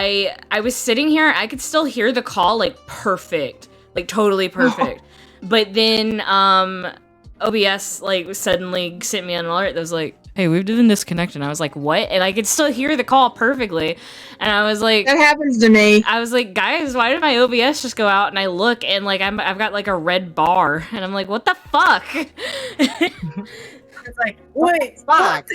I was sitting here, I could still hear the call, like, perfect. Like, totally perfect. But then, OBS, like, suddenly sent me an alert that was like, hey, we've been disconnected. And I was like, what? And I could still hear the call perfectly. And I was like... That happens to me. I was like, guys, why did my OBS just go out? And I look, and, like, I've got, like, a red bar. And I'm like, what the fuck? It's like, wait, fuck.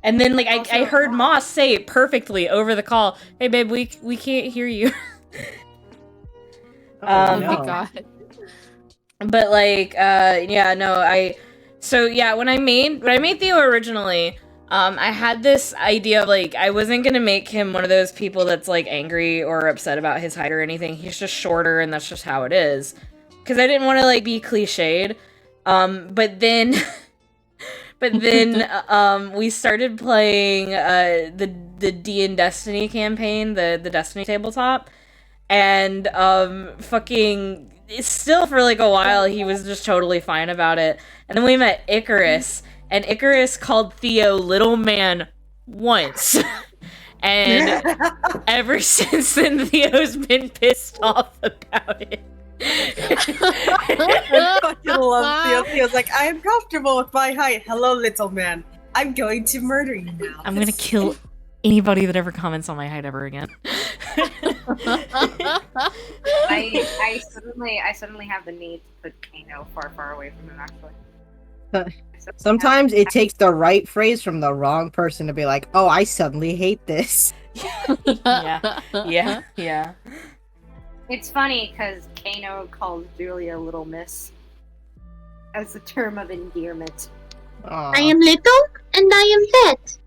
And then, like, I heard Moss say it perfectly over the call, hey, babe, we can't hear you. Oh my god. But, like, yeah, no, so, yeah, when I made Theo originally, I had this idea of, like, I wasn't gonna make him one of those people that's, like, angry or upset about his height or anything. He's just shorter, and that's just how it is. Because I didn't want to, like, be cliched. But then... we started playing the D and Destiny campaign, the Destiny tabletop, and fucking still for like a while he was just totally fine about it. And then we met Icarus, and Icarus called Theo little man once. And ever since then Theo's been pissed off about it. I fucking love Theo. Theo's like, I am comfortable with my height. Hello, little man. I'm going to murder you now. I'm gonna kill anybody that ever comments on my height ever again. I suddenly have the need to put Kano far away from him, actually. Sometimes it takes the right phrase from the wrong person to be like, oh, I suddenly hate this. Yeah. It's funny because Kano calls Julia Little Miss as a term of endearment. Aww. I am little and I am fat.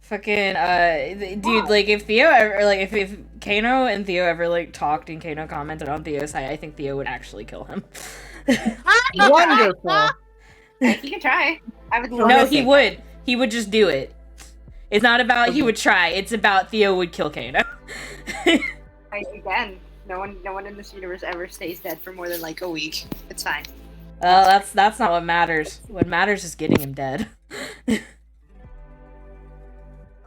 Fucking, dude, like, if Theo ever, like, if Kano and Theo ever, like, talked and Kano commented on Theo's height, I think Theo would actually kill him. Wonderful. You can try. I would love No, to he see would. He would just do it. It's not about he would try. It's about Theo would kill Kano. Again, no one in this universe ever stays dead for more than like a week. It's fine. That's not what matters. What matters is getting him dead.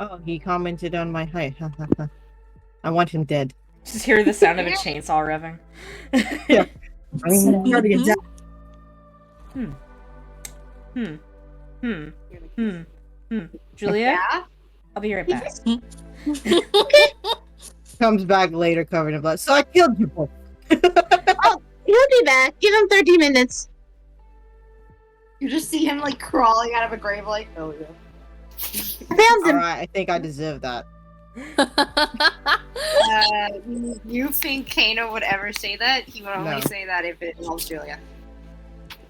Oh, he commented on my height. I want him dead. Just hear the sound of a chainsaw revving. Yeah. Julia? Yeah? I'll be right back. Comes back later covered in blood. So I killed you both. Oh, he'll be back. Give him 30 minutes. You just see him like crawling out of a grave like, oh yeah. I found him. Alright, I think I deserve that. You think Kano would ever say that? He would only No. say that if it involves Julia.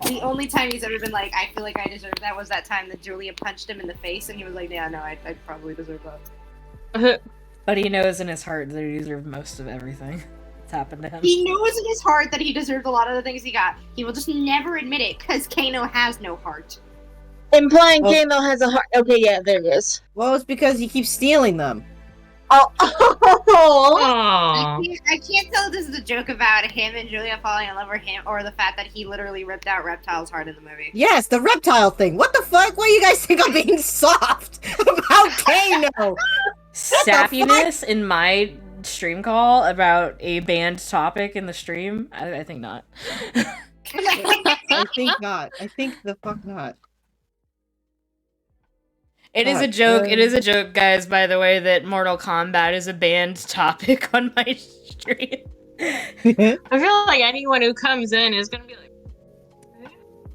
The only time he's ever been like, I feel like I deserve that was that time that Julia punched him in the face and he was like, yeah, no, I probably deserve that. But he knows in his heart that he deserved most of everything that's happened to him. He knows in his heart that he deserved a lot of the things he got. He will just never admit it because Kano has no heart. Implying Oh. Kano has a heart. Okay, yeah, there it is. Well, it's because he keeps stealing them. Oh. Aww. I can't tell if this is a joke about him and Julia falling in love with him or the fact that he literally ripped out Reptile's heart in the movie. Yes, the reptile thing. What the fuck? Why do you guys think I'm being soft about Kano? Sappiness in my stream call about a banned topic in the stream? I think not. I think not. I think the fuck not. It is a joke. It is a joke, guys, by the way, that Mortal Kombat is a banned topic on my stream. I feel like anyone who comes in is gonna be like,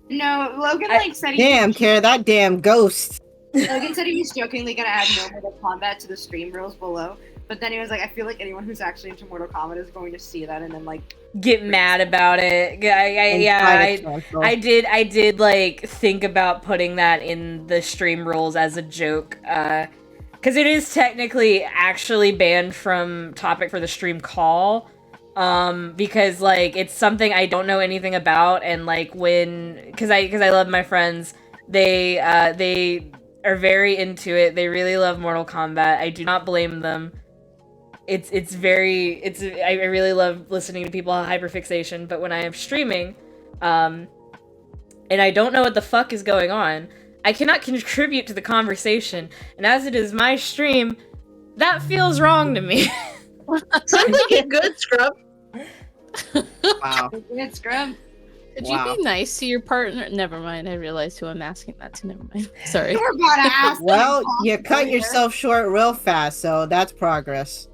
No, Logan said he Damn, Kara, that damn ghost. Logan said he was jokingly gonna add no Mortal Kombat to the stream rules below, but then he was like, I feel like anyone who's actually into Mortal Kombat is going to see that and then like Get mad about it. I did like think about putting that in the stream rules as a joke, because it is technically actually banned from topic for the stream call, because like it's something I don't know anything about, and like because I love my friends, they are very into it. They really love Mortal Kombat. I do not blame them. I really love listening to people have hyperfixation, but when I am streaming, and I don't know what the fuck is going on, I cannot contribute to the conversation, and as it is my stream, That feels wrong to me. Sounds like a good scrub. Wow. Good scrub. Could Wow. you be nice to your partner? Never mind. I realized who I'm asking that to. Never mind. Sorry. We're about to ask. Well, you cut yourself short real fast, so that's progress.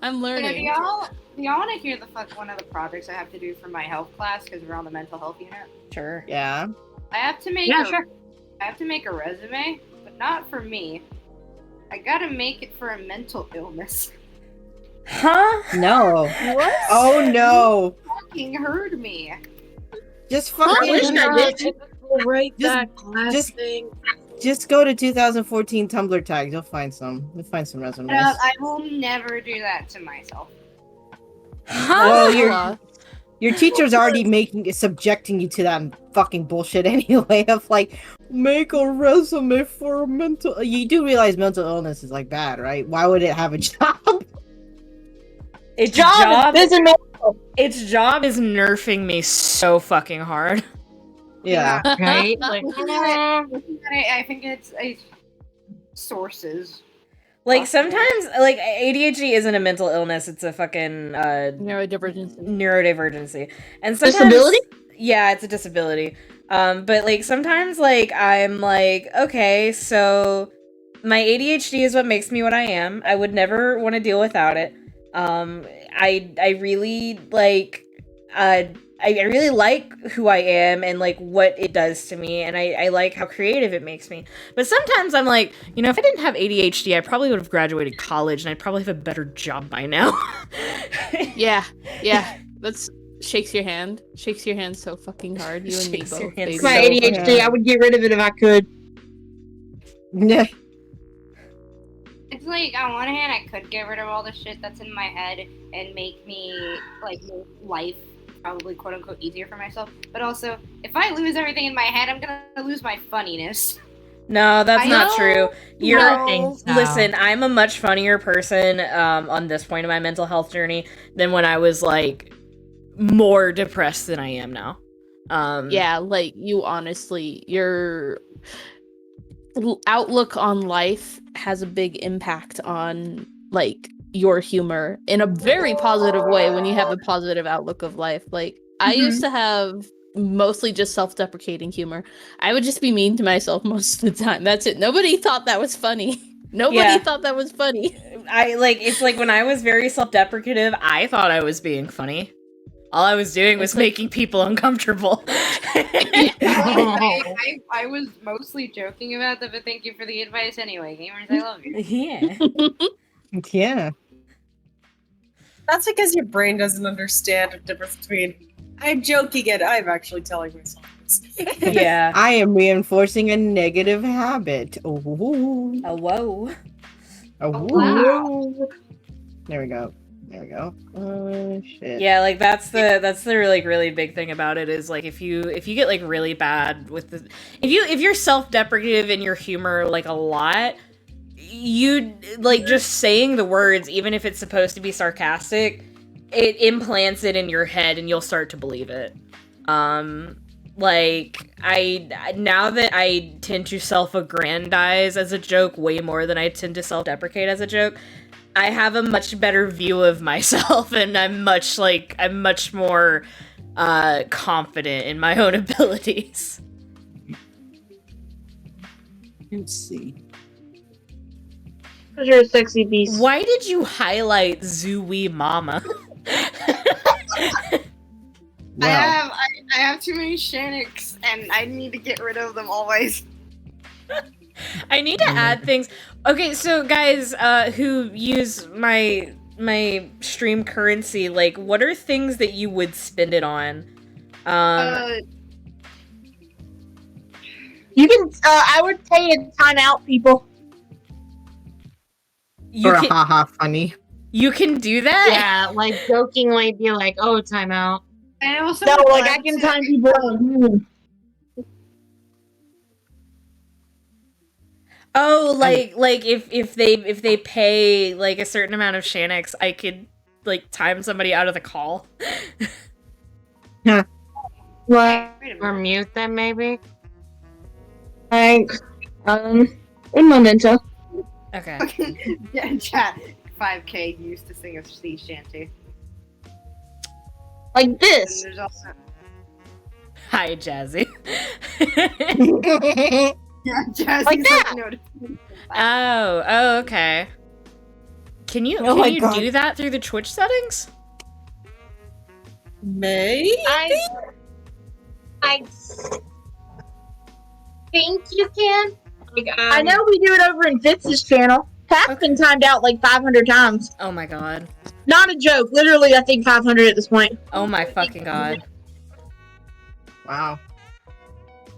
I'm Do learning. y'all want to hear one of the projects I have to do for my health class because we're on the mental health unit? Sure. Yeah. I have to make I have to make a resume, but not for me. I gotta make it for a mental illness. Huh? No. What? Oh no. Fucking heard me. Just I fucking wish I did. Write Just- that class just- thing. just go to 2014 Tumblr tags. You'll find some. You'll find some resumes. I will never do that to myself. Well, Huh? your teacher's already subjecting you to that fucking bullshit anyway. Of like, make a resume for a mental. You do realize mental illness is like bad, right? Why would it have a job? Its Job is busy. its job is nerfing me so fucking hard. Yeah. Right? Like, I think it's sources. Like sometimes, like ADHD isn't a mental illness; it's a fucking Neurodivergence. neurodivergency. And sometimes, Disability? yeah, it's a disability. But like sometimes, like I'm like, okay, so my ADHD is what makes me what I am. I would never want to deal without it. I really like I really like who I am and like what it does to me, and I like how creative it makes me. But sometimes I'm like, you know, if I didn't have ADHD, I probably would have graduated college and I'd probably have a better job by now. Yeah. That's shakes your hand. Shakes your hand so fucking hard. You and me Shakes both. your hand baby. so My ADHD, I would get rid of it if I could. Yeah. It's like on one hand, I could get rid of all the shit that's in my head and make life probably quote unquote easier for myself. But also, if I lose everything in my head, I'm gonna lose my funniness. No, that's I not know. true. You're I think so. Listen, I'm a much funnier person on this point of my mental health journey than when I was like more depressed than I am now. Yeah, like you honestly, your outlook on life has a big impact on like your humor in a very positive way when you have a positive outlook of life. Like I used to have mostly just self-deprecating humor. I would just be mean to myself most of the time. That's it. Nobody thought that was funny. Nobody Yeah. thought that was funny. It's like when I was very self-deprecative, I thought I was being funny. All I was doing was It's like- making people uncomfortable. I was mostly joking about that, but thank you for the advice anyway, gamers. I love you. Yeah. Yeah. That's because your brain doesn't understand the difference between I'm joking and I'm actually telling myself this. Yeah. I am reinforcing a negative habit. Oh, Oh, whoa. oh, There we go. Oh shit. Yeah, like that's the really big thing about it is like if you get like really bad with the if you're self-deprecative in your humor like a lot, you like just saying the words, even if it's supposed to be sarcastic, it implants it in your head and you'll start to believe it. Like now that I tend to self-aggrandize as a joke way more than I tend to self-deprecate as a joke, I have a much better view of myself, and I'm much more confident in my own abilities. Let's see. Because you're a sexy beast. Why did you highlight Zooey Mama? Wow. I have too many Shaniks, and I need to get rid of them always. I need to add things. Okay, so guys who use my stream currency, like what are things that you would spend it on? You can, I would pay a time out, people. For a haha funny. You can do that? yeah, like jokingly be like, oh, time out. I also No, would like, I like can to- time people out. Oh, like if they pay like a certain amount of Shaniks, I could like time somebody out of the call. What? Wait a Or minute. mute them, maybe? Thanks. In Memento. Okay. Yeah, chat. 5K used to sing a sea shanty. Like And this. there's also Hi, Jazzy. yeah, Jazzy's Like that. noticing. Oh, okay. Can you Oh my can you God. do that through the Twitch settings? Maybe? I think you can. Like, I know we do it over in Fitz's channel. Pat's been timed out like 500 times. Oh my god. Not a joke. Literally, I think 500 at this point. Oh my fucking god. Wow.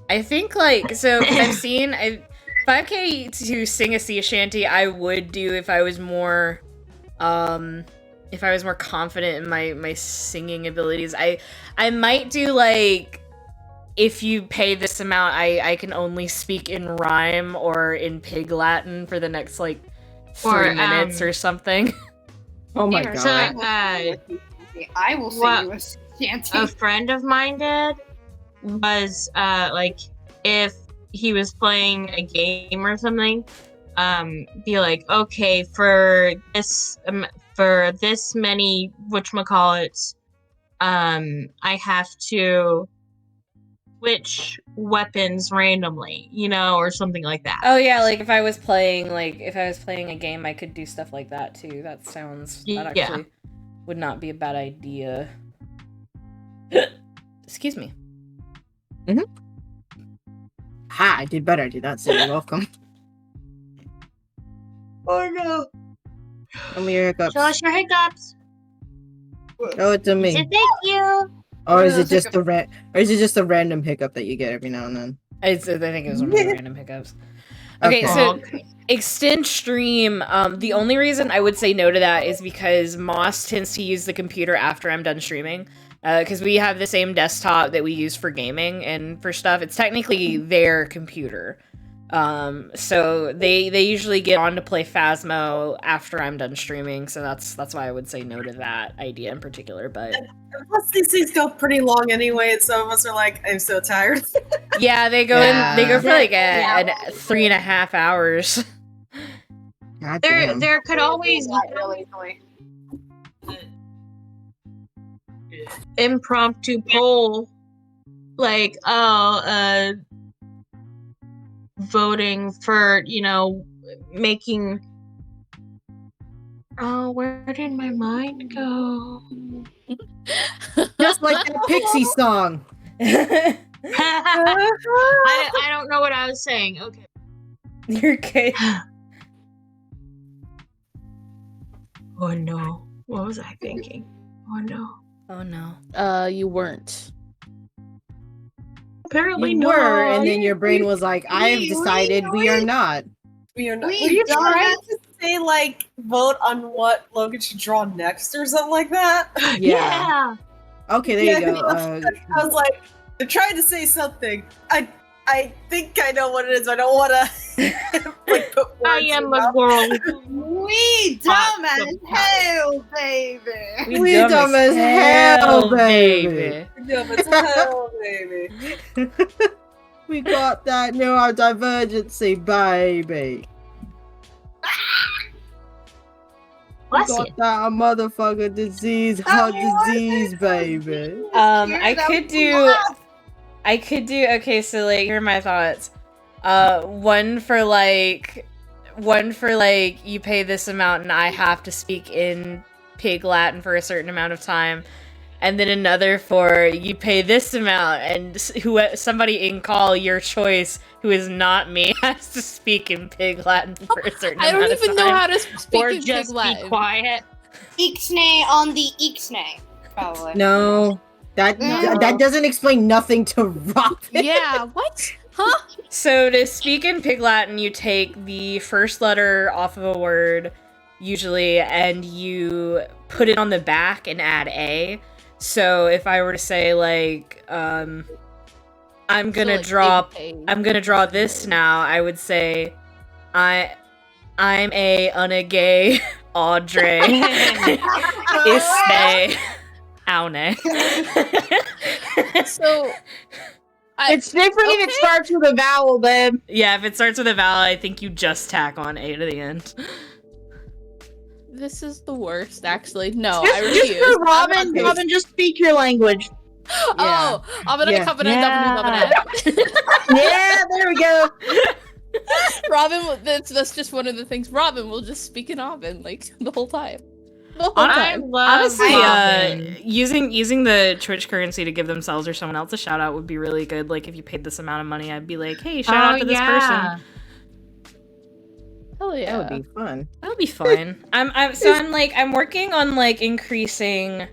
I think like so because I've seen 5K to sing a sea shanty I would do if I was more confident in my singing abilities. I might do like if you pay this amount I can only speak in rhyme or in pig Latin for the next like 3 minutes or something. Oh my Here, So, God. I will sing What- you a sea shanty. a friend of mine did was like if he was playing a game or something, be like, okay, for this many whatchamacallits, I have to switch weapons randomly, or something like that. Oh yeah, like if I was playing a game I could do stuff like that too. That Yeah. actually would not be a bad idea. Excuse me. Ha, I did better. I did not say you're welcome. Oh no. Show me your hiccups. Show us your hiccups. Show it to Say me. thank you. Or is it Those just a random hiccup that you get every now and then? I think it was one of the random hiccups. Okay, so extend stream. The only reason I would say no to that is because Moss tends to use the computer after I'm done streaming. Because we have the same desktop that we use for gaming and for stuff. It's technically their computer. So they usually get on to play Phasmo after I'm done streaming. So that's why I would say no to that idea in particular. But Plus, these things go pretty long anyway, and some of us are like, I'm so tired. yeah, they go for like Yeah. 3.5 hours. God damn. There could always really. impromptu poll, like voting for making. Oh, where did my mind go? Just like that Pixie song. I don't know what I was saying. Okay. You're okay. Oh no. What was I thinking? Oh no. Oh no. You weren't. Apparently You no. were, and then your brain was like, I have decided we are not. We are not. We Were you don't. trying to say, like, vote on what Logan should draw next or something like that? Yeah. Okay, there Yeah, you go. I was like, they're trying to say something. I think I know what it is. I don't want to like put words I in am my a mouth. girl. We dumb as hell, baby. We dumb as hell, baby. Dumb as hell, baby. We got that neurodivergency, baby. We Bless got you. that motherfucker disease, heart disease, baby. I could do okay, so like here are my thoughts. One for like you pay this amount and I have to speak in pig Latin for a certain amount of time. And then another for you pay this amount and somebody in call your choice who is not me has to speak in pig Latin for a certain I amount don't of even know time. how to speak Or in just Pig Latin. be quiet. Ixnay on the Ixnay, probably. No, that doesn't explain nothing to Robin. Yeah, what? Huh? So to speak in pig Latin, you take the first letter off of a word, usually, and you put it on the back and add A. So if I were to say like, I'm gonna draw this now, I would say, I'm a gay Audrey Iste Aune. So It's different if it starts with a vowel, babe. Yeah, if it starts with a vowel, I think you just tack on A to the end. This is the worst, actually. No, Just, I refuse. just for Robin, just speak your language. Oh, I'm gonna come in Yeah, there we go. Robin, that's just one of the things. Robin will just speak in Robin like the whole time. The whole time. Honestly, using the Twitch currency to give themselves or someone else a shout out would be really good. Like if you paid this amount of money, I'd be like, hey, shout out to this person. Hell yeah, that would be fun. That would be fun. I'm working on like increasing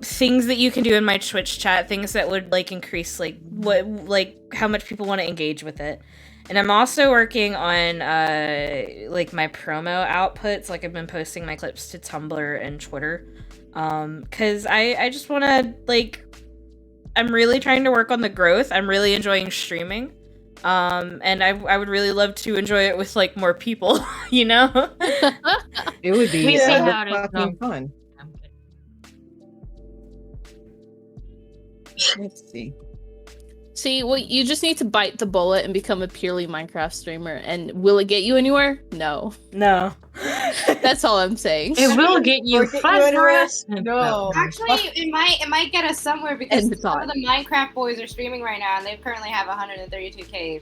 things that you can do in my Twitch chat, things that would like increase like how much people want to engage with it. And I'm also working on like my promo outputs. Like I've been posting my clips to Tumblr and Twitter. Cause I just wanna like, I'm really trying to work on the growth. I'm really enjoying streaming. And I would really love to enjoy it with like more people, you know? It would be fucking fun. Let's see. See, well, you just need to bite the bullet and become a purely Minecraft streamer. And will it get you anywhere? No. No. That's all I'm saying. It will get you harassment. No. Actually, it might get us somewhere because some of the Minecraft boys are streaming right now, and they currently have 132k.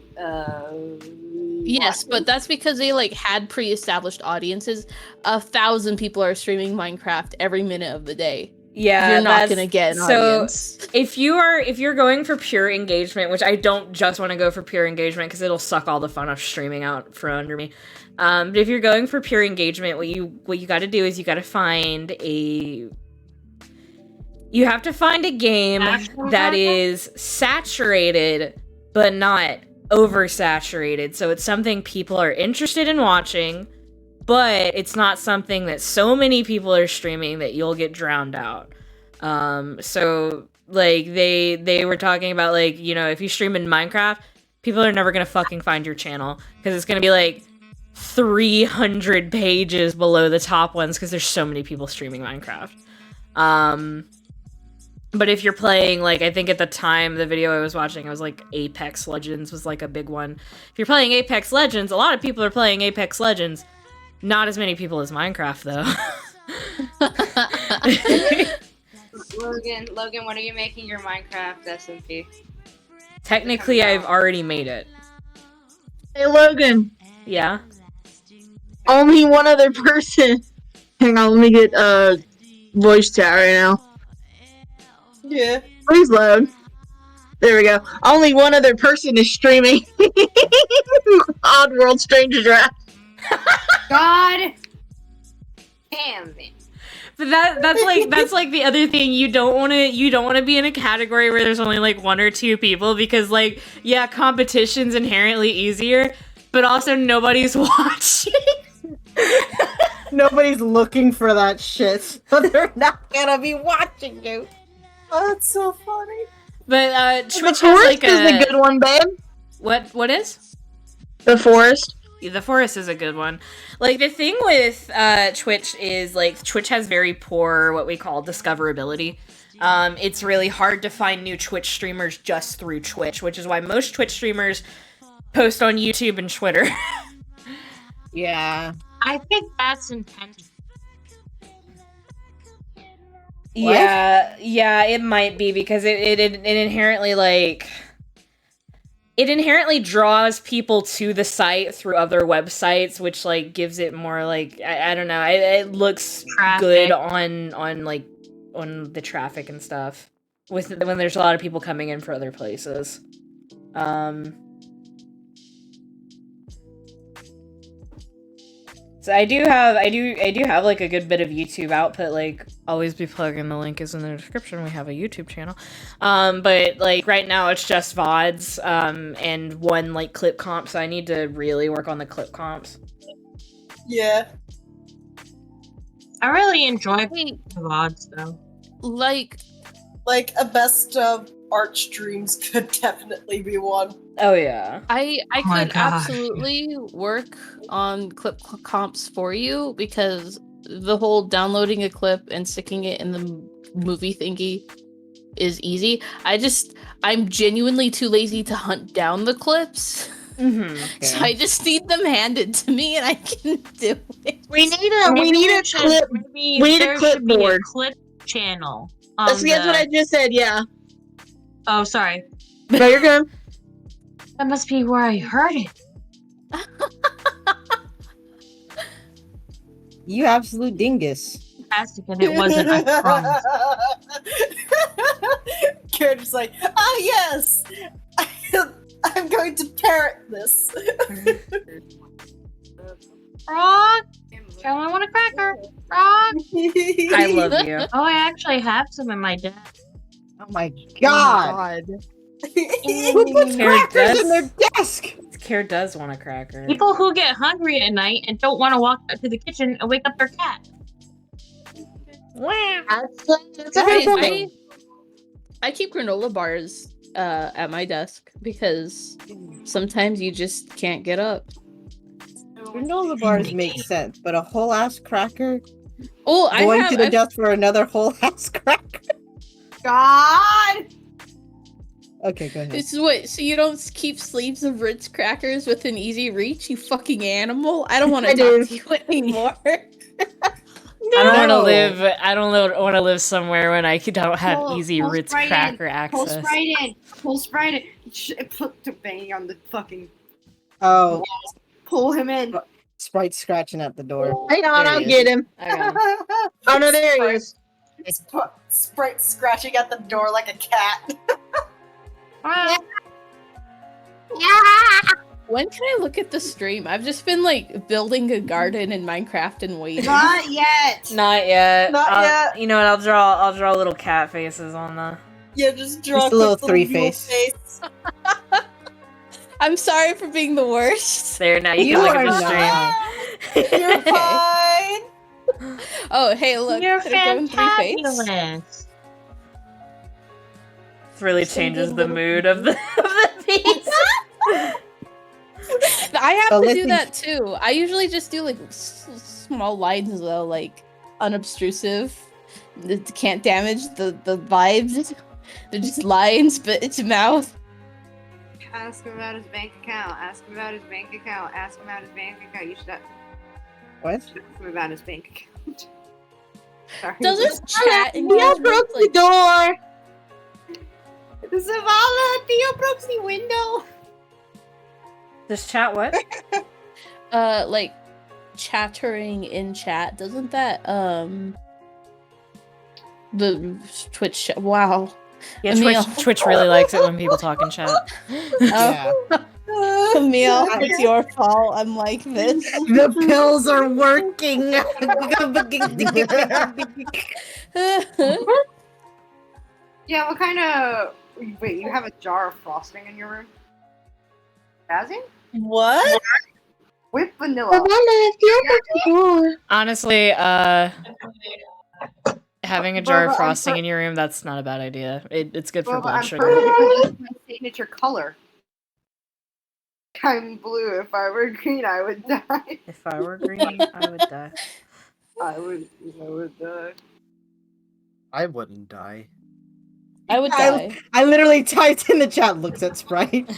Yes, but that's because they like had pre-established audiences. 1,000 people are streaming Minecraft every minute of the day. Yeah, you're not gonna get an audience. If you're going for pure engagement, which I don't just want to go for pure engagement because it'll suck all the fun of streaming out from under me. But if you're going for pure engagement, what you got to do is you have to find a game that is saturated but not oversaturated. So it's something people are interested in watching, but it's not something that so many people are streaming that you'll get drowned out. So like they were talking about like, you know, if you stream in Minecraft, people are never gonna fucking find your channel because it's gonna be like 300 pages below the top ones because there's so many people streaming Minecraft. But if you're playing, like, I think at the time the video I was watching, I was like Apex Legends was like a big one. If you're playing Apex Legends, a lot of people are playing Apex Legends. Not as many people as Minecraft, though. Logan, when are you making your Minecraft SMP? Technically, I've already made it. Hey, Logan. Yeah? Only one other person. Hang on, let me get voice chat right now. Yeah. Please load. There we go. Only one other person is streaming. Oddworld Stranger Draft. God damn it. But that's like the other thing. You don't want to be in a category where there's only like one or two people because like, yeah, competition's inherently easier, but also nobody's watching. Nobody's looking for that shit, so they're not gonna be watching you. Oh, that's so funny. But Twitch The has Forest like is a good one, babe. What is? The Forest. The Forest is a good one. Like, the thing with Twitch is, like, Twitch has very poor, what we call, discoverability. It's really hard to find new Twitch streamers just through Twitch, which is why most Twitch streamers post on YouTube and Twitter. Yeah. I think that's intentional. Yeah, it might be, because it inherently, like... It inherently draws people to the site through other websites, which like gives it more like I don't know. It looks good on the traffic and stuff when there's a lot of people coming in for other places. So I do have like a good bit of YouTube output. Like, always be plugging, the link is in the description. We have a YouTube channel. But like right now it's just VODs and one like clip comp, so I need to really work on the clip comps. Yeah. I really enjoy the VODs though. Like a best of art streams could definitely be one. Oh yeah. I could absolutely work on clip comps for you, because the whole downloading a clip and sticking it in the movie thingy is easy. I'm genuinely too lazy to hunt down the clips. Mm-hmm. So I just need them handed to me and I can do it. We need a clip. Maybe we need a there should be a clipboard. clip channel. That's what I just said. Yeah. Oh, sorry. No, you're good. That must be where I heard it. You absolute dingus. Fantastic, and it wasn't. I promise. Character's like, oh yes, I'm going to parrot this. Frog, someone want a cracker? Frog. I love you. Oh, I actually have some in my desk. Oh my god! Who puts crackers in their desk? Care does want a cracker. People who get hungry at night and don't want to walk out to the kitchen and wake up their cat. Wow. That's a good point. I keep granola bars at my desk because sometimes you just can't get up. Granola bars make sense, but a whole ass cracker Oh, going to the desk for another whole ass cracker. God. Okay, go ahead. This is what. So you don't keep sleeves of Ritz crackers within easy reach, you fucking animal. I don't want to talk to you anymore. I don't want to live. I don't want to live somewhere when I don't have easy Ritz cracker access. Pull Sprite in. Put the bang on the fucking. Oh, Pull him in. Sprite scratching at the door. Hang on, There I'll he get him. Oh no, there he is. Sprite scratching at the door like a cat. When can I look at the stream? I've just been like building a garden in Minecraft and waiting. Not yet. Not yet. Not yet. You know what? I'll draw little cat faces on the. Yeah, just draw Just a little quick three mule face. I'm sorry for being the worst. There, now you You can look are at the stream. You're fine. Oh, hey, look. You're Could I go in three face? fantabulous. This really changes the mood of the piece. I have So to let's do see. that too. I usually just do like small lines though, like unobtrusive. It can't damage the vibes. They're just lines, but it's mouth. Ask him about his bank account. Ask him about his bank account. Ask him about his bank account. You should ask What? him about his bank account. Sorry. Does this chat Theo engagement, broke the like, door. Zavala, Theo broke the window. This chat what? like chattering in chat? Doesn't that the Twitch? Wow. Yeah, Emil. Twitch really likes it when people talk in chat. Yeah. Emil, it's your fault. I'm like this. The pills are working. Yeah, what kind of... Wait, you have a jar of frosting in your room? Jazzy? What? With vanilla. Honestly, having a jar of frosting in your room, that's not a bad idea. It's good for Well, blood I'm sugar. perfect. My signature color. I'm blue. If I were green, I would die. If I were green, I would die. I would die. I wouldn't die. I would die. I literally typed in the chat. Looks at Sprite.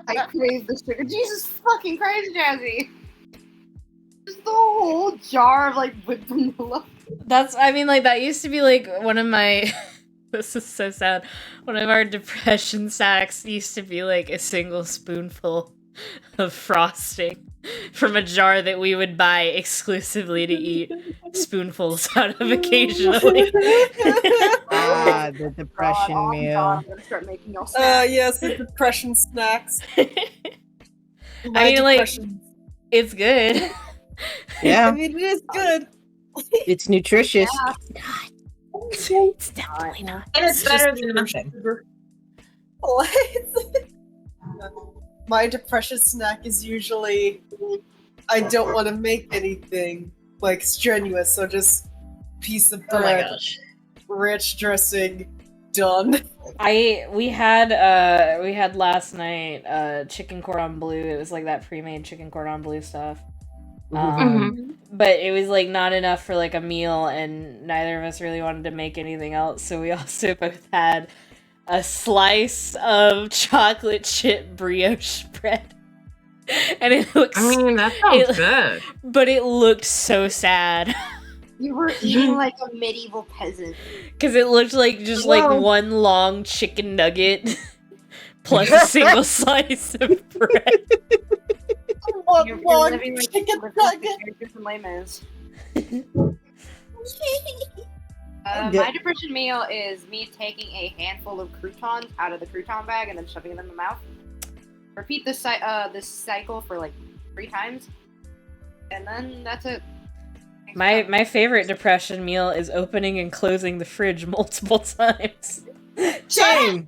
I crave the sugar. Jesus fucking Christ, Jazzy! Just the whole jar of like whipped vanilla. That used to be like one of my. This is so sad. One of our depression sacks used to be like a single spoonful of frosting from a jar that we would buy exclusively to eat spoonfuls out of occasionally. Ah, the depression meal. I'm gonna start making y'all snacks. Yes, the depression snacks. I mean, like, it's good. I Yeah, mean, it is good. it's nutritious. It's definitely not. And it's better than nothing. What? My depression snack is usually I don't want to make anything like strenuous, so just piece of Oh my bread, gosh. rich dressing, done. We had last night chicken cordon bleu. It was like that pre-made chicken cordon bleu stuff. But it was like not enough for like a meal, and neither of us really wanted to make anything else, so we also both had a slice of chocolate chip brioche bread. And it looks, I mean, that sounds good. But it looked so sad. You were eating like a medieval peasant. Because it looked like just like one long chicken nugget plus a single slice of bread. You're living like chicken nuggets and lemons. My depression meal is me taking a handful of croutons out of the crouton bag and then shoving them in my mouth. Repeat this cycle for like 3 times, and then that's it. My favorite depression meal is opening and closing the fridge multiple times. Same.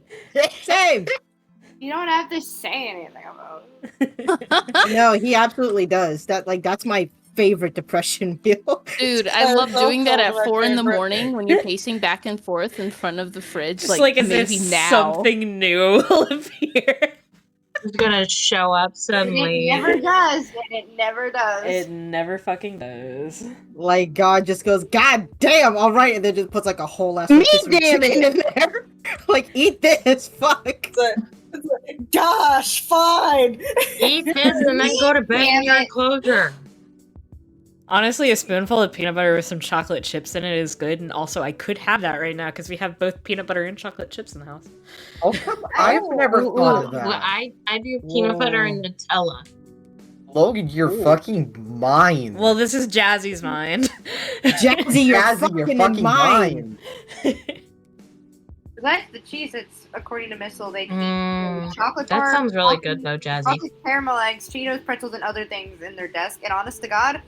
You don't have to say anything about it. No, he absolutely does. That's my favorite depression meal. Dude, I love doing that at 4 in the morning when you're pacing back and forth in front of the fridge. Just like as maybe if now. something new will appear. It's gonna show up suddenly. It never does, and it never does. It never fucking does. Like God just goes, God damn, all right, and then just puts like a whole ass Me damn it in there. Like, eat this, fuck. Gosh, fine. Eat this and then go to bed in your enclosure. Honestly, a spoonful of peanut butter with some chocolate chips in it is good, and also I could have that right now because we have both peanut butter and chocolate chips in the house. Oh, I've never thought of that. Well, I do peanut butter and Nutella. Logan, you're fucking mine. Well, this is Jazzy's mind. Jazzy, you're fucking in mine. Besides the Cheez-Its, according to Missile, they keep chocolate That bars, sounds really good though, Jazzy. chocolate caramel eggs, Cheetos, pretzels, and other things in their desk. And honest to God,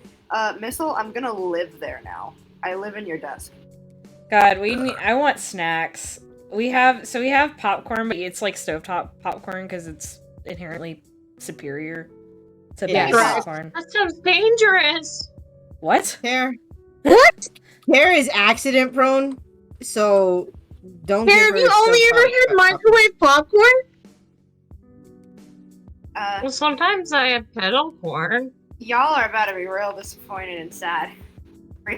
Missile, I'm gonna live there now. I live in your desk. God, I want snacks. We have popcorn, but it's like stovetop popcorn because it's inherently superior to bag popcorn. That sounds dangerous. What? Hair. What? Hair is accident prone, so don't. Have you only ever had microwave popcorn? Well, sometimes I have pedal corn. Y'all are about to be real disappointed and sad.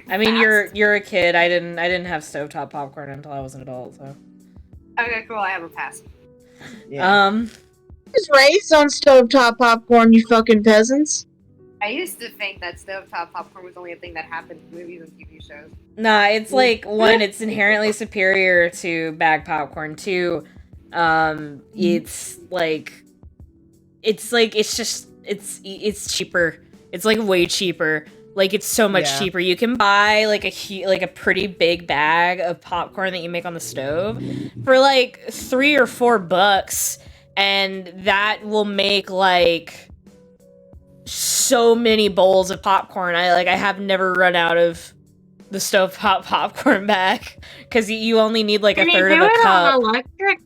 I mean, you're a kid. I didn't have stovetop popcorn until I was an adult. So. Okay, cool. I have a pass. Yeah. I was raised on stovetop popcorn, you fucking peasants. I used to think that stovetop popcorn was only a thing that happened in movies and TV shows. Nah, it's like one, it's inherently superior to bag popcorn. Two, it's it's cheaper. It's like way cheaper. Like it's so much cheaper. You can buy like a pretty big bag of popcorn that you make on the stove for like $3 or $4, and that will make like so many bowls of popcorn. I have never run out of the stovetop popcorn bag because you only need like a third of a cup. On electric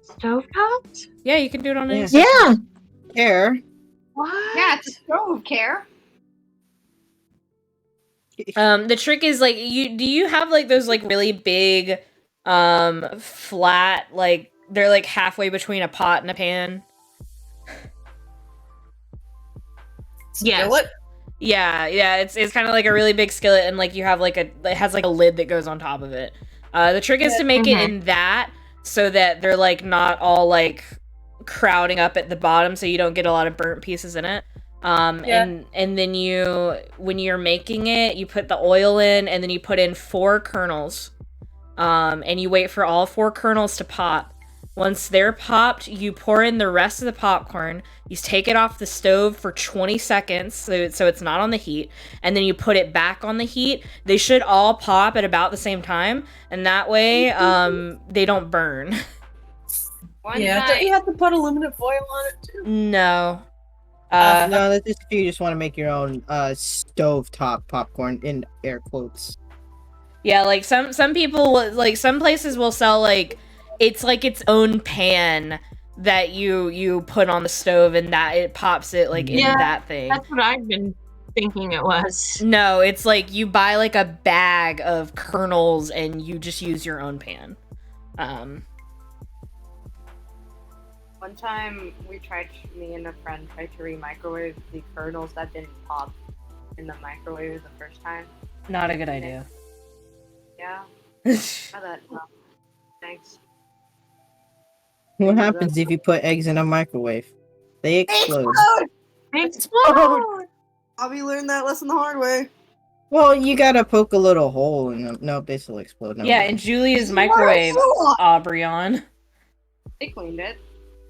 stovetops? Yeah, you can do it on any. Yeah. Hair. What? Yeah, it's a stove, Care. The trick is like do you have like those like really big flat, like they're like halfway between a pot and a pan? Skillet? Yeah, it's kind of like a really big skillet, and like you have like it has like a lid that goes on top of it. The trick is to make it in that so that they're like not all like crowding up at the bottom, so you don't get a lot of burnt pieces in it. And then when you're making it, you put the oil in, and then you put in 4 kernels, and you wait for all 4 kernels to pop. Once they're popped, you pour in the rest of the popcorn. You take it off the stove for 20 seconds, so it's not on the heat, and then you put it back on the heat. They should all pop at about the same time, and that way, they don't burn. Don't you have to put aluminum foil on it too? No. No, that's just if you just want to make your own stovetop popcorn in air quotes. Yeah, like some people, like some places will sell like it's like its own pan that you put on the stove, and that it pops it like in that thing. That's what I've been thinking it was. No, it's like you buy like a bag of kernels and you just use your own pan. One time, me and a friend tried to re-microwave the kernels that didn't pop, in the microwave the first time. Not a good idea. Yeah. How that? Thanks. What happens if you put eggs in a microwave? They explode. Explode! Bobby learned that lesson the hard way. Well, you gotta poke a little hole in them. Nope, they still explode. Never Yeah, mind. in Julia's microwave, Aubryon. They cleaned it.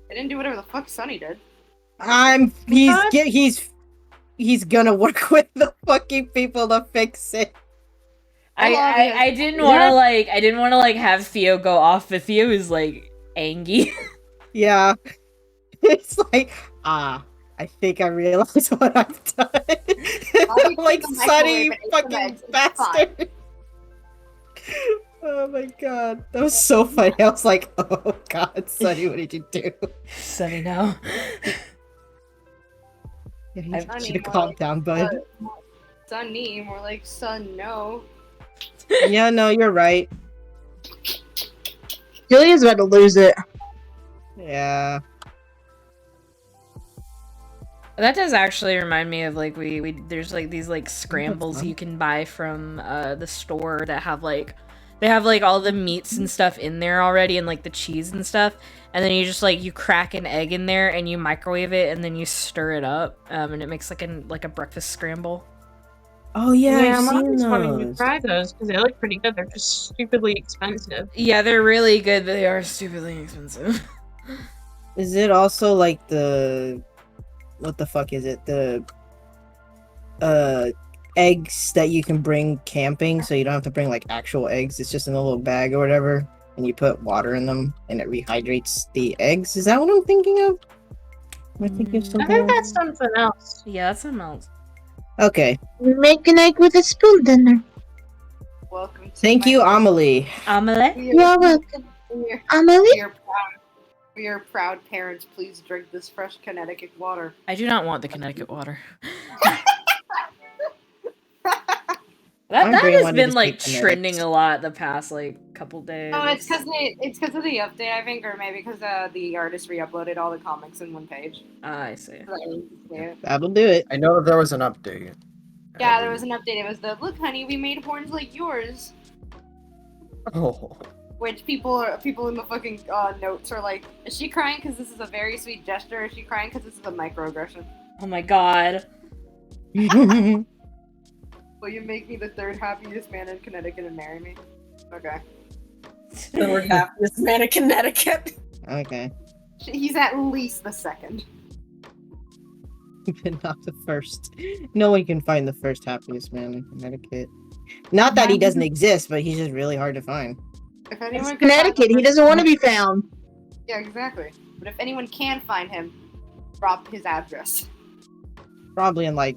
They didn't do whatever the fuck Sunny did. He's gonna work with the fucking people to fix it. I didn't want to like have Theo go off, but Theo is like angry. Yeah. It's like, I think I realize what I've done. I'm like, Sonny, you fucking bastard. Oh my god. That was so funny. I was like, oh god, Sonny, what did you do? Sonny, no. Yeah, you should have calmed down, bud. Sunny, more like Sun, no. Yeah, no, you're right. Julia's about to lose it. Yeah. That does actually remind me of like we there's like these like scrambles you can buy from the store that have like they have like all the meats and stuff in there already and like the cheese and stuff, and then you just like you crack an egg in there and you microwave it and then you stir it up and it makes like a breakfast scramble. Oh yeah, I'm I've seen always wanting to those. try those because they look pretty good. They're just stupidly expensive. Yeah, they're really good, but they are stupidly expensive. Is it also like the what the fuck is it? The eggs that you can bring camping, so you don't have to bring like actual eggs. It's just in a little bag or whatever, and you put water in them, and it rehydrates the eggs. Is that what I'm thinking of? Am I thinking of I something think else? that's something else. Yeah, that's something else. Okay. Make an egg with a spoon, dinner. Welcome to Thank my- you, Amelie. Omelette? We You're are, welcome. we Amelie? are proud parents. Please drink this fresh Connecticut water. I do not want the Connecticut water. That brain has wanted been to like speak trending phonetics. a lot the past like couple days. Oh, it's because of the update, I think, or maybe because the artist re-uploaded all the comics in one page. I see. So that you can see it. That'll do it. I know there was an update. Yeah, there was an update. It was the look, honey, we made horns like yours. Oh. Which people in the fucking notes are like, is she crying because this is a very sweet gesture? Or is she crying because this is a microaggression? Oh my god. Will you make me the third happiest man in Connecticut and marry me? Okay. Third happiest man in Connecticut. Okay. He's at least the second. But not the first. No one can find the first happiest man in Connecticut. Not that he doesn't exist, but he's just really hard to find. If anyone It's can find Connecticut. him- He doesn't want to be found. Yeah, exactly. But if anyone can find him, drop his address. Probably in like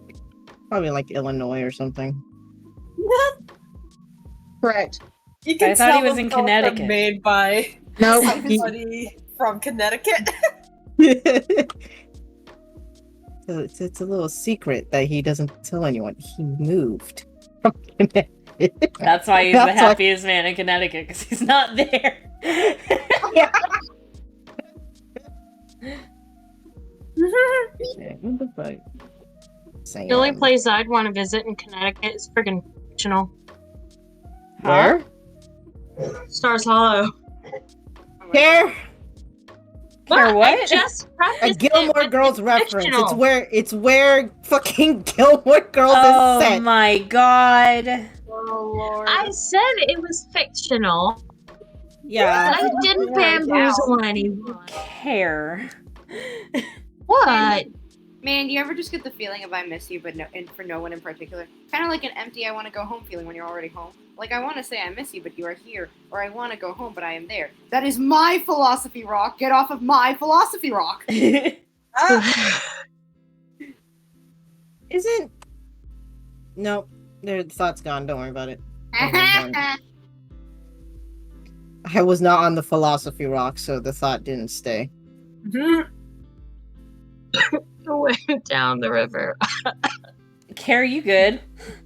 Illinois or something. Correct. You can I thought he tell was in them both are Connecticut. Made by Nope. somebody from Connecticut. So it's a little secret that he doesn't tell anyone. He moved from Connecticut. That's why he's the That's why- happiest man in Connecticut, because he's not there. Yeah, what the fuck? Sam. The only place I'd want to visit in Connecticut is friggin' fictional. Where? Stars Hollow. Here? For what? I just A prefaced Gilmore it with Girls it's reference. fictional. It's where fucking Gilmore Girls Oh is set. my god. Oh lord. I said it was fictional. Yeah. I didn't bamboozle anyone. Care. What? Man, do you ever just get the feeling of I miss you, but for no one in particular? Kind of like an empty I want to go home feeling when you're already home. Like I want to say I miss you, but you are here, or I want to go home, but I am there. That is my philosophy rock. Get off of my philosophy rock. Isn't no, the thought's gone, don't worry about it. I was not on the philosophy rock, so the thought didn't stay. Way down the river. Care, you good?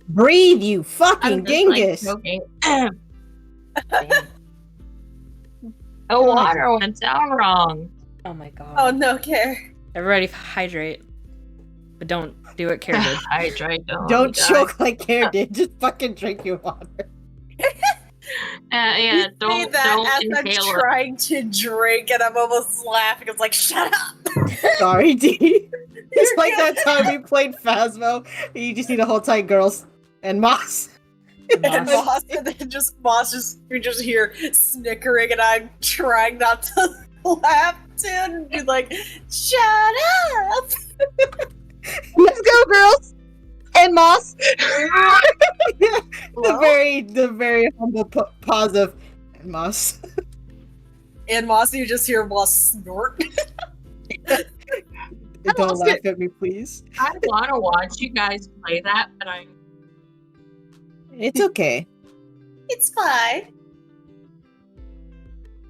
Breathe, you fucking I'm just, like, dingus! joking. The water went down wrong. Oh my god. Oh no, care. Everybody hydrate. but don't do what Kara did. I tried to. Don't choke like Kara did. Just fucking drink your water. Yeah, don't as I'm inhale it. trying to drink and I'm almost laughing. It's like, shut up! Sorry, D. It's like that time we played Phasmo. And you just see the whole time girls and Moss. And Moss, and then we just hear snickering, and I'm trying not to laugh too, and be like, shut up! Let's go, girls. And Moss. the very humble pause of and Moss. And Moss, you just hear Moss snort. Don't laugh at me, please. I want to watch you guys play that, but I'm. It's okay. It's fine.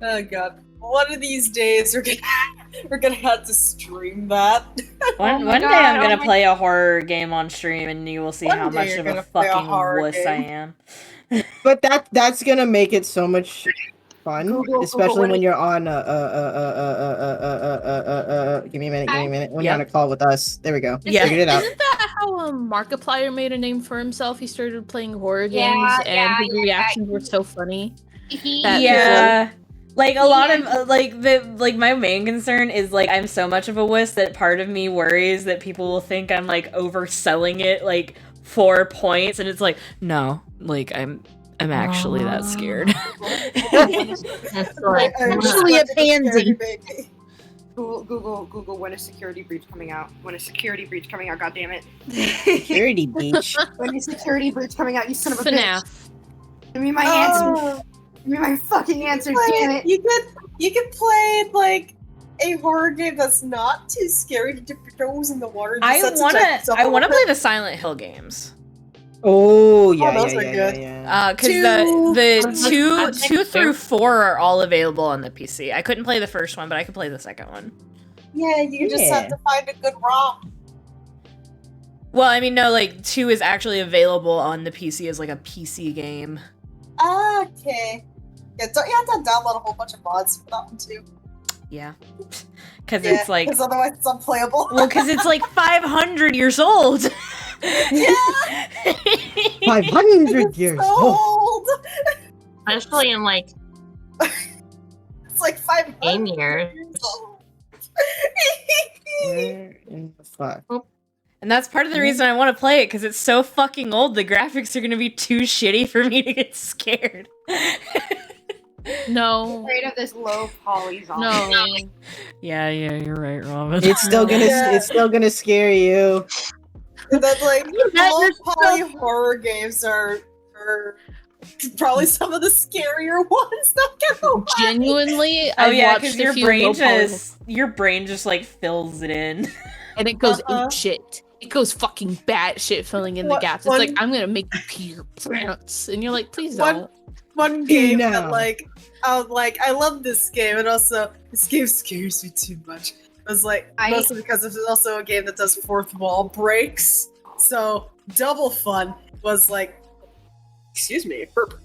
Oh god. One of these days we're gonna have to stream that. One day I'm gonna play a horror game on stream, and you will see One how day much you're of a gonna play a fucking horror wuss game. I am. But that's gonna make it so much fun, especially when you're on give me a minute. When you're on a call with us. There we go. Yeah. Figured it out. Isn't that how Markiplier made a name for himself? He started playing horror Yeah, games, and yeah, his reactions were so funny. That Yeah. Like a lot of my main concern is like I'm so much of a wuss that part of me worries that people will think I'm like overselling it like 4 points, and it's like no, like I'm actually that scared. That's like, Actually a pansy. Google when a security breach coming out. When a security breach coming out, goddammit. Security beach. When a security breach coming out, you son of a bitch. FNAF. Give me my answer. Give me my fucking answer, damn it. You can play like a horror game that's not too scary to dip your toes in the water. I wanna play the Silent Hill games. Oh yeah, those yeah, are yeah, good. yeah. Because the 2 through 4 are all available on the PC. I couldn't play the first one, but I could play the second one. Yeah, you just have to find a good ROM. Well, I mean, no, like 2 is actually available on the PC as like a PC game. Okay. Yeah, don't you have to download a whole bunch of mods for that one too? Yeah, because it's like because otherwise it's unplayable. well, because it's like 500 years old. Yeah. 500 years so old. old. especially in like It's like 500 game years. old. Where in the fuck? And that's part of the reason I want to play it, because it's so fucking old. The graphics are going to be too shitty for me to get scared. No. Afraid of this low poly zombie. No. Yeah, you're right, Robin. It's still gonna scare you. That's like bet low you're poly horror games are probably some of the scarier ones. Not gonna lie. Genuinely, Oh I've yeah, watched because a your few brain low-poly your brain just like fills it in. and it goes Uh-uh. ape shit. It goes fucking bad shit filling in the What- gaps. It's one- like I'm gonna make you pee your pants, and you're like, please One- don't. One game No. that I love this game, and also this game scares me too much. It was like mostly because it's also a game that does fourth wall breaks. So double fun was like, excuse me, burp.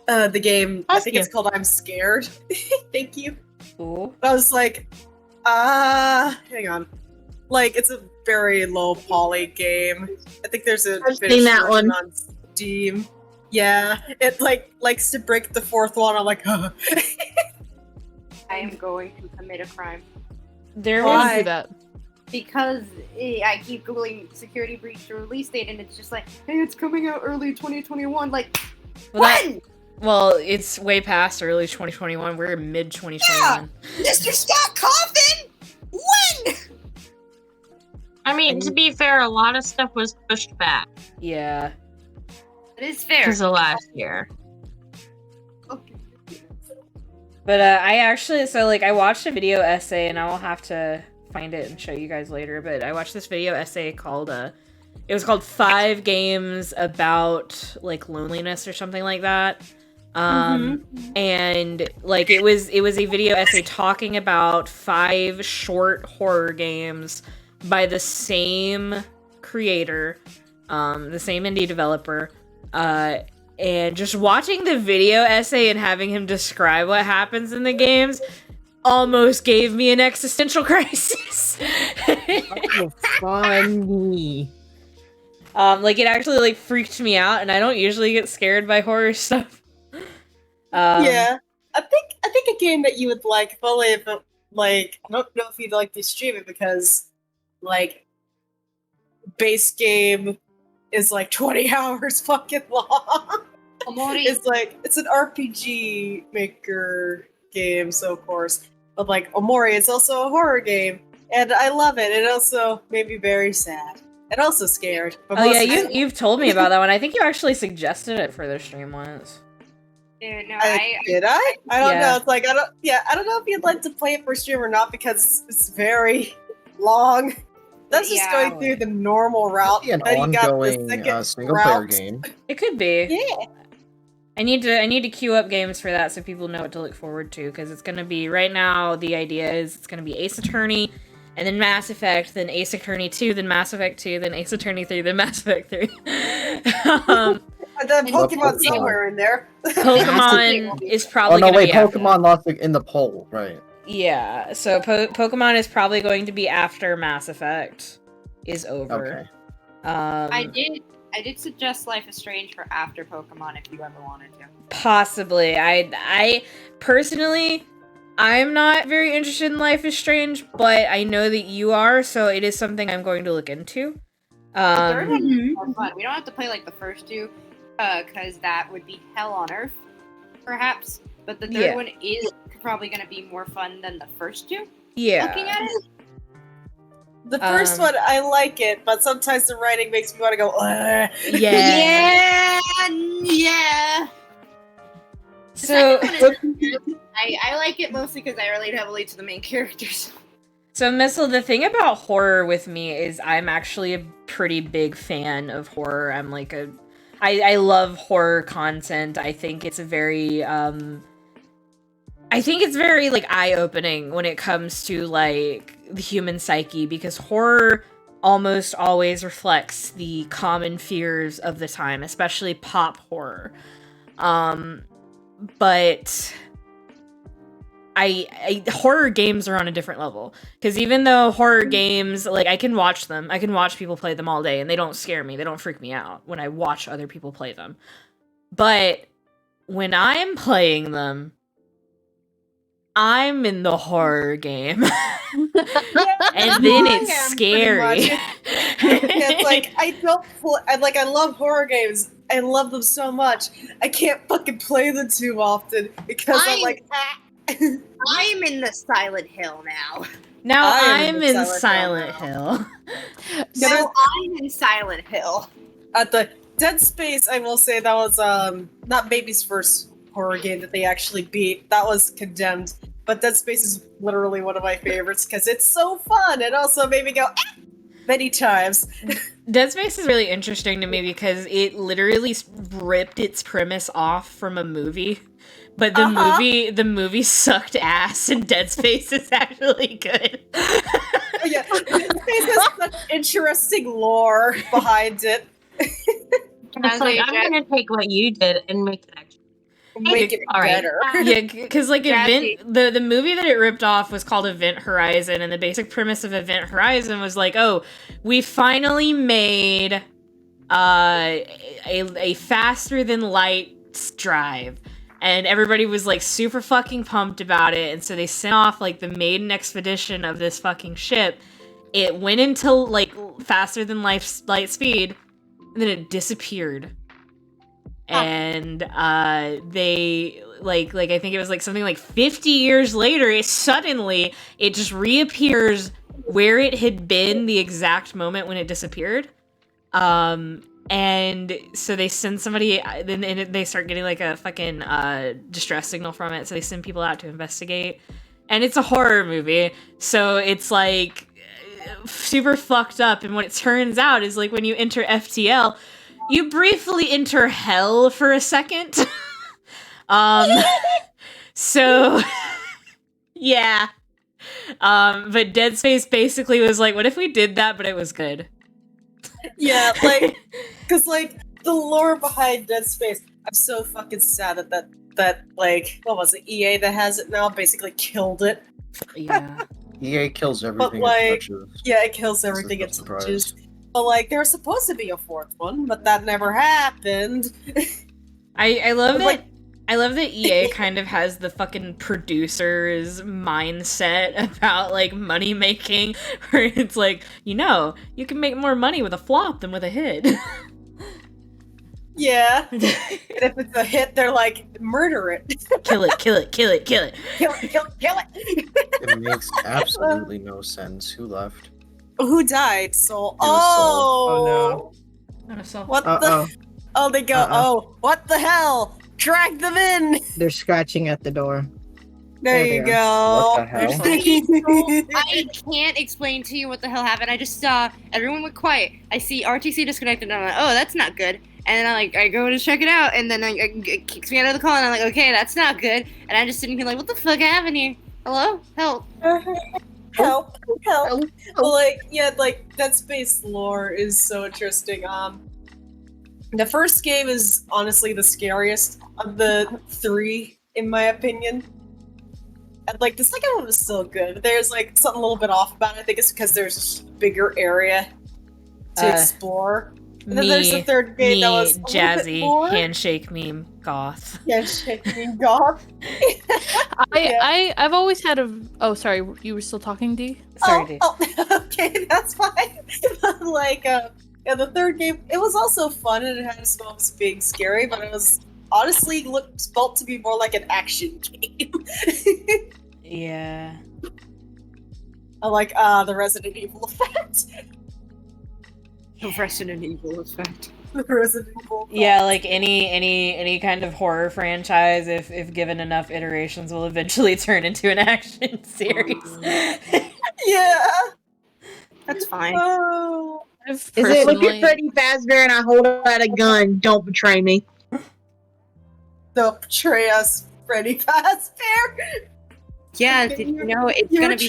The game I think it's called I'm Scared. Thank you. Ooh. I was like, hang on. Like it's a very low poly game. I think there's a I've finished seen that version one. on Steam. Yeah, it likes to break the fourth wall. And I'm like, I am going to commit a crime. There Why? was Don't do that. Because I keep googling security breach release date, and it's just like, hey, it's coming out early 2021. Like, when? well, it's way past early 2021. We're in mid 2021. Mr. Scott Coffin, when? I mean, to be fair, a lot of stuff was pushed back Yeah. It is fair. because of last year. But I watched a video essay, and I will have to find it and show you guys later. But I watched this video essay called it was called 5 Games About like Loneliness or something like that. And like it was a video essay talking about 5 short horror games by the same creator, the same indie developer, and just watching the video essay and having him describe what happens in the games almost gave me an existential crisis. Oh, funny. Like it actually like freaked me out, and I don't usually get scared by horror stuff. Yeah, I think a game that you would like, if only if it, like, I don't know if you'd like to stream it because like base game is like 20 hours fucking long. It's like it's an RPG maker game, so of course, but like Omori is also a horror game, and I love it. It also made me very sad and also scared. But Oh yeah, mostly you've told me about that one. I think you actually suggested it for the stream once. Dude, no, did I? I don't Yeah. know. It's like I don't know if you'd like to play it for stream or not because it's very long. That's just Yeah. going through the normal route. Be an Then you got the ongoing second single player route. game. It could be. Yeah. I need to queue up games for that so people know what to look forward to, because it's gonna be right now. The idea is it's gonna be Ace Attorney, and then Mass Effect, then Ace Attorney 2, then Mass Effect 2, then Ace Attorney 3, then Mass Effect 3. And then Pokemon Pokemon. somewhere in there. Pokemon is Oh probably no, gonna wait, be after Pokemon lost in the poll, right? that. Yeah, so Pokemon is probably going to be after Mass Effect is over. Okay. I did suggest Life is Strange for after Pokemon if you ever wanted to. Possibly. I personally, I'm not very interested in Life is Strange, but I know that you are, so it is something I'm going to look into. The third one is more fun. We don't have to play like the first two, because that would be hell on earth, perhaps. But the third Yeah. one is probably going to be more fun than the first two. Yeah. Looking at it, The first one, I like it, but sometimes the writing makes me want to go, ugh. Yeah. yeah. So, I like it mostly because I relate heavily to the main characters. so Missile, the thing about horror with me is I'm actually a pretty big fan of horror. I'm like I love horror content. I think it's a very like eye-opening when it comes to like the human psyche, because horror almost always reflects the common fears of the time, especially pop horror. But horror games are on a different level, because even though horror games, like, I can watch them, I can watch people play them all day, and they don't scare me, they don't freak me out when I watch other people play them. But when I'm playing them, I'm in the horror game. And then it's scary. It's like I love horror games. I love them so much. I can't fucking play them too often because I'm like, I'm in the Silent Hill now. Now I'm I'm in in Silent Silent Hill Hill. No, I'm in Silent Hill. at the Dead Space, I will say that was not Baby's first horror game that they actually beat. That was Condemned. But Dead Space is literally one of my favorites because it's so fun. It also made me go many times. Dead Space is really interesting to me because it literally ripped its premise off from a movie. But the movie sucked ass, and Dead Space is actually good. Yeah, Dead Space has such interesting lore behind it. It's like, I'm gonna take what you did and make it actually. Make it All right. better. Yeah, because like Jazzy. the movie that it ripped off was called Event Horizon, and the basic premise of Event Horizon was like, oh, we finally made a faster than light drive, and everybody was like super fucking pumped about it, and so they sent off like the maiden expedition of this fucking ship. It went into like faster than light speed, and then it disappeared. And they like I think it was like something like 50 years later, it just reappears where it had been the exact moment when it disappeared. And so they send somebody, then they start getting like a fucking distress signal from it, so they send people out to investigate. And it's a horror movie, so it's like super fucked up. And what it turns out is, like, when you enter FTL, you briefly enter hell for a second. So yeah. But Dead Space basically was like, what if we did that, but it was good? Yeah, like, because like the lore behind Dead Space, I'm so fucking sad that like, what was it, EA that has it now basically killed it. Yeah. EA kills everything like, it touches. Yeah, it kills everything it touches. But like, there was supposed to be a fourth one, but that never happened. I love that. I love that EA kind of has the fucking producer's mindset about like money making, where it's like, you can make more money with a flop than with a hit. Yeah. And if it's a hit, they're like, murder it. Kill it, kill it, kill it, kill it. Kill it, kill it, kill it. It makes absolutely no sense. Who left? Who died? Soul. Oh no. What the? Oh, they go. Oh, what the hell? Drag them in. They're scratching at the door. There you go. What the hell? I can't explain to you what the hell happened. I just saw everyone went quiet. I see RTC disconnected, and I'm like, oh, that's not good. And then I go to check it out, and then it kicks me out of the call, and I'm like, okay, that's not good. And I'm just sitting here like, what the fuck happened here? Hello? Help. Help. Well, like, yeah, like, Dead Space lore is so interesting. The first game is honestly the scariest of the three, in my opinion. And, like, the second one was still good. There's, like, something a little bit off about it. I think it's because there's a bigger area to explore. And then there's the third game that was jazzy handshake meme goth. Handshake meme goth. I've always had a. Oh, sorry, you were still talking, D? Sorry, D. Oh, okay, that's fine. Like, yeah, the third game, it was also fun and it had its moments being scary, but it was honestly felt to be more like an action game. Yeah. I like the Resident Evil effect. The Resident Evil effect. The Resident Evil effect. Yeah, like any kind of horror franchise, if given enough iterations, will eventually turn into an action series. Yeah. That's fine. Oh. Is it look at Freddy Fazbear and I hold out a gun? Don't betray me. Don't betray us, Freddy Fazbear. Yeah, it's gonna be.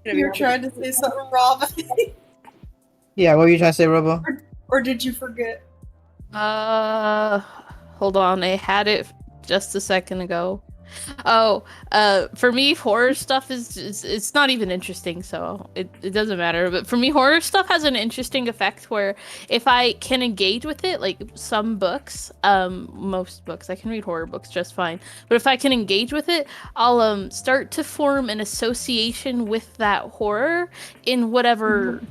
You're trying to say something, Robin. Yeah, what were you trying to say, Robo? Or did you forget? Hold on, I had it just a second ago. Oh, for me, horror stuff it's not even interesting, so it doesn't matter. But for me, horror stuff has an interesting effect where if I can engage with it, like some books, most books, I can read horror books just fine. But if I can engage with it, I'll start to form an association with that horror in whatever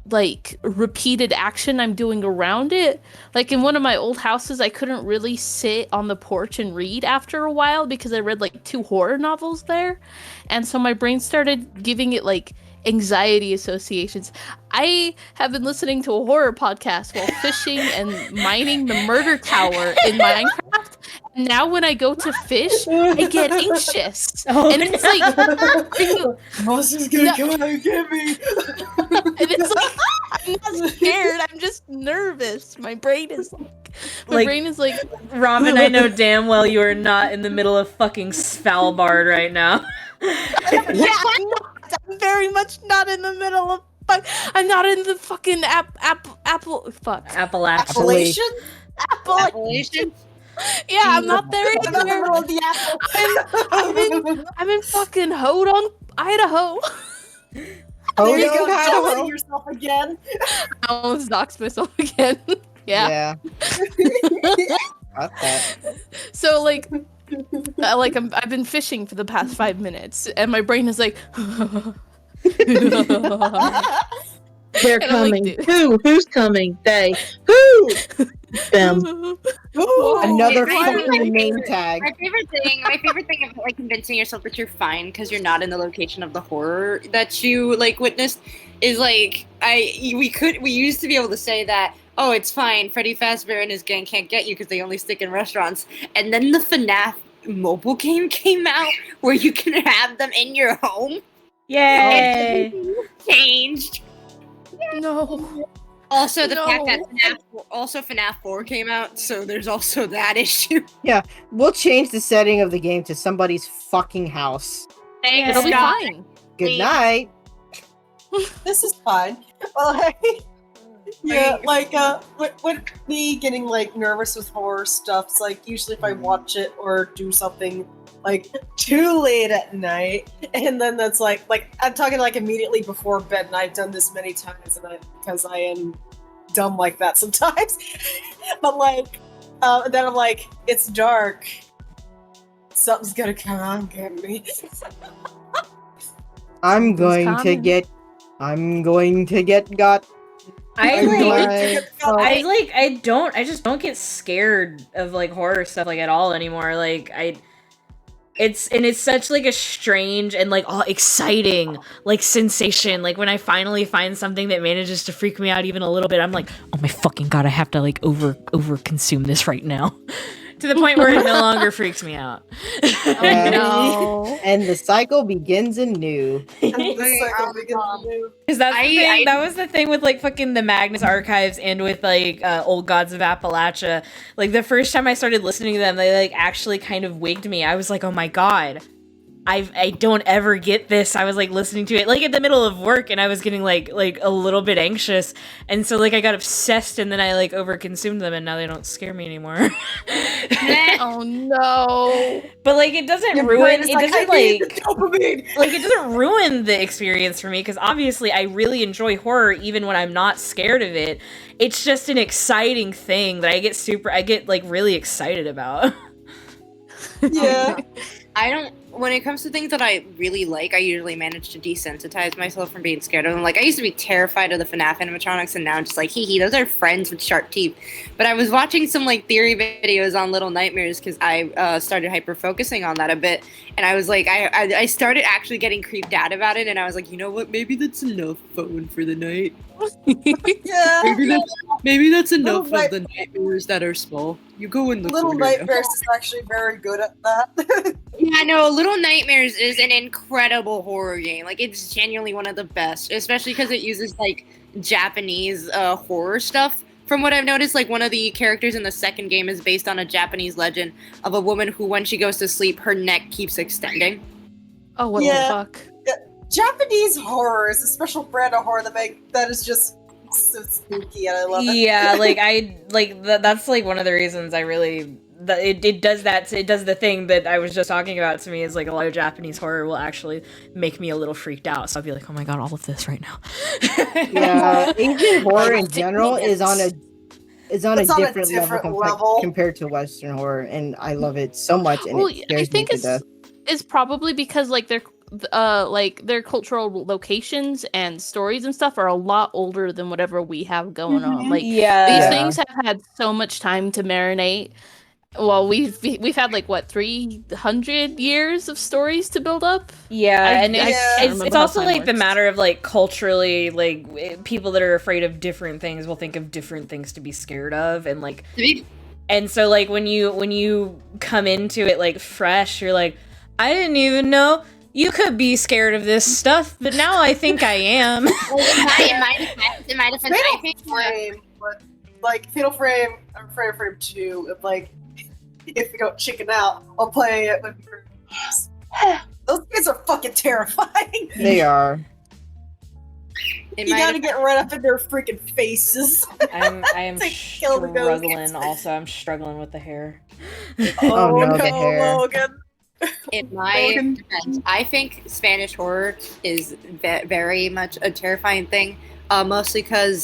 like repeated action I'm doing around it. Like in one of my old houses, I couldn't really sit on the porch and read after a while because I read like 2 horror novels there, and so my brain started giving it like anxiety associations. I have been listening to a horror podcast while fishing and mining the murder tower in Minecraft. And now when I go to fish, I get anxious. And it's like Moss is gonna come out and get me. And it's like I'm not scared, I'm just nervous. My brain is like Robin, I know damn well you are not in the middle of fucking Svalbard right now. Yeah, I'm very much not in the middle of. I'm not in the fucking Appalachian. Yeah, I'm not there either. I'm in fucking Hodon, Idaho. There you go, doxing yourself again. I almost doxed myself again. Yeah. Got that. So I've been fishing for the past 5 minutes, and my brain is like. They're And coming. like, Who's coming? They. Who? Them. Another fucking name tag. My favorite thing of like convincing yourself that you're fine because you're not in the location of the horror that you like witnessed is like we used to be able to say that, oh, it's fine, Freddy Fazbear and his gang can't get you because they only stick in restaurants, and then the FNAF mobile game came out where you can have them in your home. Yay! Changed. No. Also, the fact that FNAF 4 came out, so there's also that issue. Yeah, we'll change the setting of the game to somebody's fucking house. Thanks, It'll be God. fine. Good night. This is fine. Well, hey, yeah, like, with me getting, like, nervous with horror stuff, it's like, usually if I watch it or do something like too late at night, and then that's like I'm talking like immediately before bed, and I've done this many times, and because I am dumb like that sometimes. But like, then I'm like, it's dark. Something's gonna come on and get me. I'm going to get got. I just don't get scared of like horror stuff like at all anymore. Like it's such like a strange and like exciting like sensation. Like when I finally find something that manages to freak me out even a little bit, I'm like, oh my fucking god, I have to like over consume this right now. To the point where it no longer freaks me out. No. And the cycle begins anew. Because that's the thing. That was the thing with like fucking the Magnus Archives and with like Old Gods of Appalachia. Like the first time I started listening to them, they like actually kind of wigged me. I was like, oh my god, I don't ever get this. I was like listening to it like in the middle of work, and I was getting like a little bit anxious, and so like I got obsessed, and then I like overconsumed them, and now they don't scare me anymore. Oh no! But like it doesn't ruin. It doesn't like it doesn't ruin the experience for me, because obviously I really enjoy horror even when I'm not scared of it. It's just an exciting thing that I get like really excited about. Yeah. When it comes to things that I really like, I usually manage to desensitize myself from being scared of them. Like, I used to be terrified of the FNAF animatronics, and now I'm just like, hee hee, those are friends with sharp teeth. But I was watching some, like, theory videos on Little Nightmares, because I started hyper-focusing on that a bit, and I was like, I started actually getting creeped out about it, and I was like, you know what, maybe that's enough phone for the night. Yeah. Maybe that's enough of the nightmares that are small. You go in the Little corner Nightmares is actually very good at that. Yeah, no, Little Nightmares is an incredible horror game. Like, it's genuinely one of the best, especially because it uses, like, Japanese horror stuff. From what I've noticed, like, one of the characters in the second game is based on a Japanese legend of a woman who, when she goes to sleep, her neck keeps extending. Oh, what the fuck? Japanese horror is a special brand of horror that is just so spooky, and I love it. Yeah, that's like one of the reasons I really it does that. It does the thing that I was just talking about to me, is like a lot of Japanese horror will actually make me a little freaked out. So I'll be like, oh my god, all of this right now. Yeah, Asian horror in general is on a different level compared to Western horror, and I love it so much. And it scares me to death. It's probably because like their cultural locations and stories and stuff are a lot older than whatever we have going on. Like, these things have had so much time to marinate. Well, we've had like what 300 years of stories to build up. Yeah, it's also like the matter of like culturally, like people that are afraid of different things will think of different things to be scared of, and like, and so like when you come into it like fresh, you're like, I didn't even know you could be scared of this stuff, but now I think I am. In my defense, I think Fatal Frame, I'm Fatal Frame 2, if we don't chicken out, I'll play it with those kids are fucking terrifying. They are. You gotta get right up in their freaking faces. I am struggling. Also, I'm struggling with the hair. Oh no, the hair. Logan. In my defense, I think Spanish horror is very much a terrifying thing. Mostly because